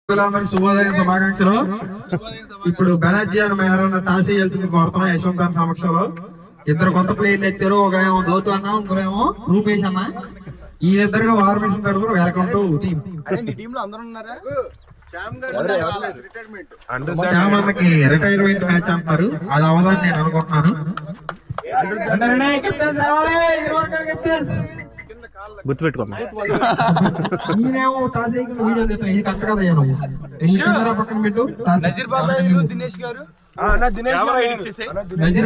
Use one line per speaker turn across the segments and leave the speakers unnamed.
శుభోదయం శుభాకాంక్షలు. ఇప్పుడు బెనర్జీ అని ఎవరైనా టాస్ చేయాల్సింది కోరుతున్నాం యశ్వంత్ అన్న సమక్షంలో. ఇద్దరు కొత్త ప్లేయర్లు ఎత్తారు. ఒకరేమో గౌతమ్ అన్న, ఇంకొరేమో రూపేష్ అన్న. ఈ ఇద్దరుగా వార్మేషన్ తరపున వెల్కమ్ టు టీమ్. శ్యామ్ అన్నకి రిటైర్మెంట్ మ్యాచ్ అంటారు, అది అవదని నేను అనుకుంటున్నాను.
గుర్తుపెట్టుకోండి.
నేనేమో టాస్ అయ్యి వీడియో తీస్తాను. ఇది కరెక్ట్ కదా? పక్కన పెట్టు. నజీర్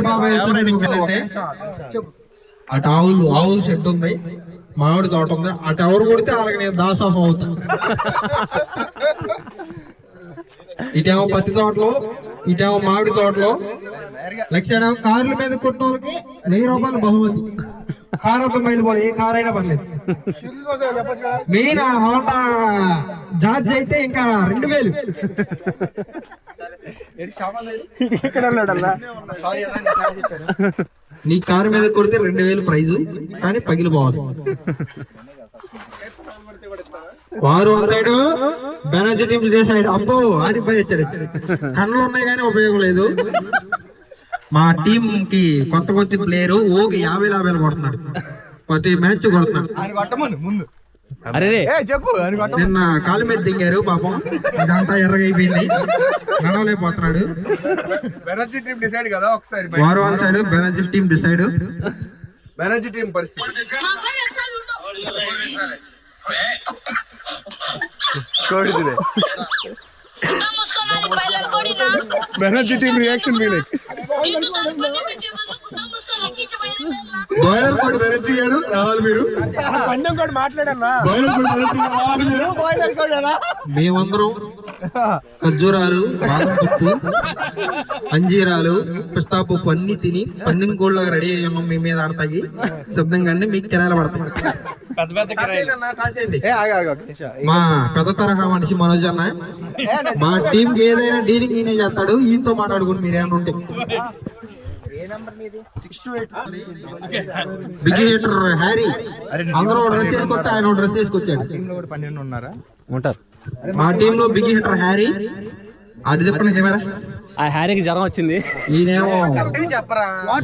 బాబాయ్ అటు ఆవులు షెడ్ ఉంది, మామిడి తోట ఉంది. అటు ఎవరు కొడితే వాళ్ళకి నేను దాసోహం అవుతాను. ఇటేమో పత్తి తోటలో, ఇటేమో మామిడి తోటలో. లక్షణ కార్ల మీద కొట్టిన వాళ్ళకి 1000 రూపాయలు బహుమతి. కార్ అంతా మైలు పోలే, ఏ కార్ అయినా పర్లేదు. మెయిన్ హోండా జార్జ్ అయితే ఇంకా 2000. నీ కారు మీద కొడితే 2000 ప్రైజు, కానీ పగిలిపోవాలి. వారు వన్ సైడ్, బెనర్జీ టీమ్ ఇదే సైడ్. అబ్బో ఆరిఫ్ భాయ్ వచ్చాడు. కళ్ళు ఉన్నాయి కానీ ఉపయోగం లేదు. మా టీం కి కొత్త ప్లేయర్ ఓకే 50 కొడుతున్నాడు, ప్రతి మ్యాచ్ కొడుతున్నాడు. నిన్న కాలు మీద దింగారు పాపం, ఇదంతా ఎర్రగా అయిపోయింది, నడవలేకపోతున్నాడు.
బెనర్జీ టీం డిసైడ్ కదా ఒకసారి.
వారు one side, Banerjee team decide.
Banerjee team పరిస్థితి బెనర్జీ టీం రియాక్షన్ మీలైక్ బాయిలర్ కోడ్ బెనర్జీ గారు రావాలి మీరు.
మేమందరం ఖర్జూరాలు, బాదం పప్పు, అంజీరాలు, పిస్తా పప్పు అన్ని తిని పందెం కోళ్ళగా రెడీ అయ్యి ఉన్నాం. మీ మీద ఆడతాగి శబ్దంగా అండి మీకు కిరాయిలు పడతాం. మా పెద్ద తరహా మనిషి మనోజ్ అన్న మా టీం కి ఏదైనా డీలింగ్ ఈయనే చేస్తాడు. ఈయనతో మాట్లాడుకుని మీరేమన్నా ఉంటే. బిగ్ హీటర్ హ్యారీ, అందరూ డ్రెస్ వేసుకొస్తే ఆయన డ్రెస్ వేసుకొచ్చాడు. మా టీమ్ లో బిగ్ హీటర్ హ్యారీ. అది చెప్పండి కెమెరా.
ఆ హ్యారీకి జ్వరం వచ్చింది.
ఈయనేమో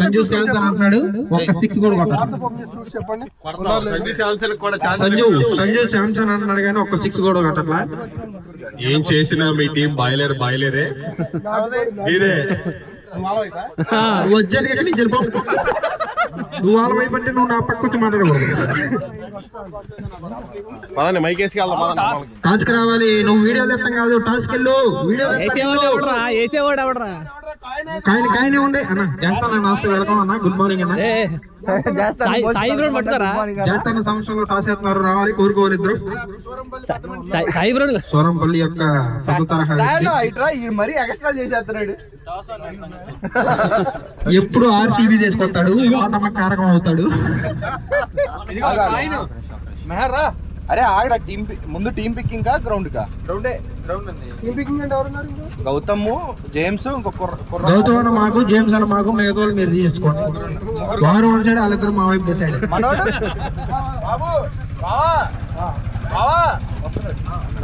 సంజు శాంసన్ అంటున్నాడు, ఒక 6 కూడా కొట్టాడు. సంజు శాంసన్ అంటున్నాడు కానీ ఒక 6 కూడా కొట్టట్లా.
ఏం చేసినా మీ టీం బాయిలరే. ఇదే
వచ్చాను ఎక్కడి నుంచి వెళ్ళిపో. నువ్వు వాళ్ళ వైపు అంటే నువ్వు నా పక్క వచ్చి మాట్లాడకూడదు. టాస్క్ రావాలి. నువ్వు వీడియో తెస్తాం కాదు, టాస్క్ వెళ్ళు. వీడియో కాయనే ఉండే అన్న. చేస్తాను నమస్తే, వెల్కమ్ అన్న, గుడ్ మార్నింగ్ అన్న. చేస్తాను సంవత్సరంలో టాస్ వేస్తున్నారు, రావాలి, కోరుకోవాలి ఇద్దరు. సోరంపల్లి యొక్క పెద్ద తరహా ఎప్పుడు ఆర్సీబీ తీసుకొస్తాడు, ఓటమి కారకం అవుతాడు.
అరే ఆగరా, టీం ముందు టీం పికింగ్ కా గ్రౌండ్ కా? గౌతమ్, జేమ్స్,
గౌతమ్ అన్న మాకు, జేమ్స్ అన్న మాకు, మిగతా వాళ్ళు మీరు తీసుకోండి. వారు వన్ సైడ్, వాళ్ళిద్దరు మా వైపు డిసైడ్.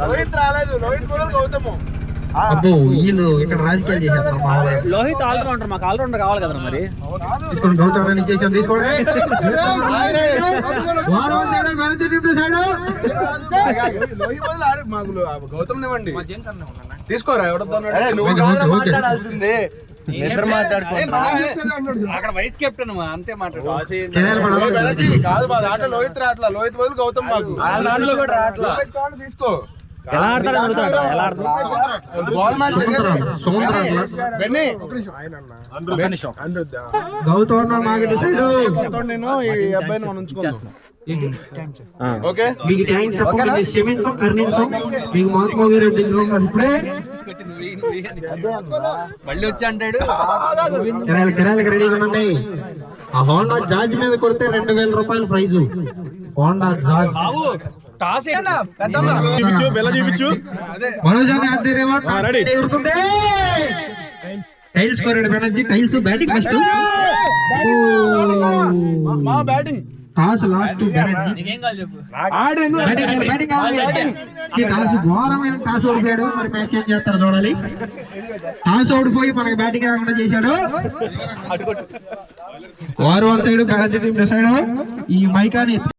లోహిత్ రాలేదు, లోహిత్ బదులు గౌతమ్.
అబ్బో వీళ్ళు ఇక్కడ రాజకీయాలు చేసేస్తారు. మా
లోహిత్ ఆల్రౌండర్, మాకు ఆల్రౌండర్ కావాలి కదా మరి.
తీసుకోండి, గౌతమ్ అన్న చేసాం, తీసుకోండి.
గౌతమ్ ఇవ్వండి, తీసుకోరా. మాట్లాడాల్సిందే, ఇద్దరు
అక్కడ వైస్ కెప్టెన్ అంతే మాట్లాడు.
కాదు మా దాంట్లో లోహిత్ రాట్లా, లోహిత్ బదులు గౌతమ్ మాకు తీసుకో.
గౌతమ్ మాకు డిసైడ్.
నేను ఈ అబ్బాయిని మనం ఉంచుకుందాం. ఓకే,
మీకు థ్యాంక్స్ చెప్పండి, క్షమించం, కరుణించం. మీకు మహాత్మా గారి దగ్గర ఉన్నారు. ఇప్పుడే
మళ్ళీ వచ్చి అంటాడు
కిరాయిలకు రెడీగా ఉండండి. ఆ హోండా జార్జ్ మీద కొడితే 2000 రూపాయలు ప్రైజు. హోండా జార్జ్ మనోజ్ అనే ఆధ్వర్యంలో టైల్స్ కొరాడు Banerjee. Tiles batting first.
Batting
toss lost Banerjee batting కావాలి. ఈ టాస్ ఘోరమైన టాస్ ఓడిపోయాడు. మరి మ్యాచ్ ఏం చేస్తారో చూడాలి. టాస్ ఓడిపోయి మనకి బ్యాటింగ్ రాకుండా చేశాడు. వారు one side Banerjee team side. ఈ మైకాని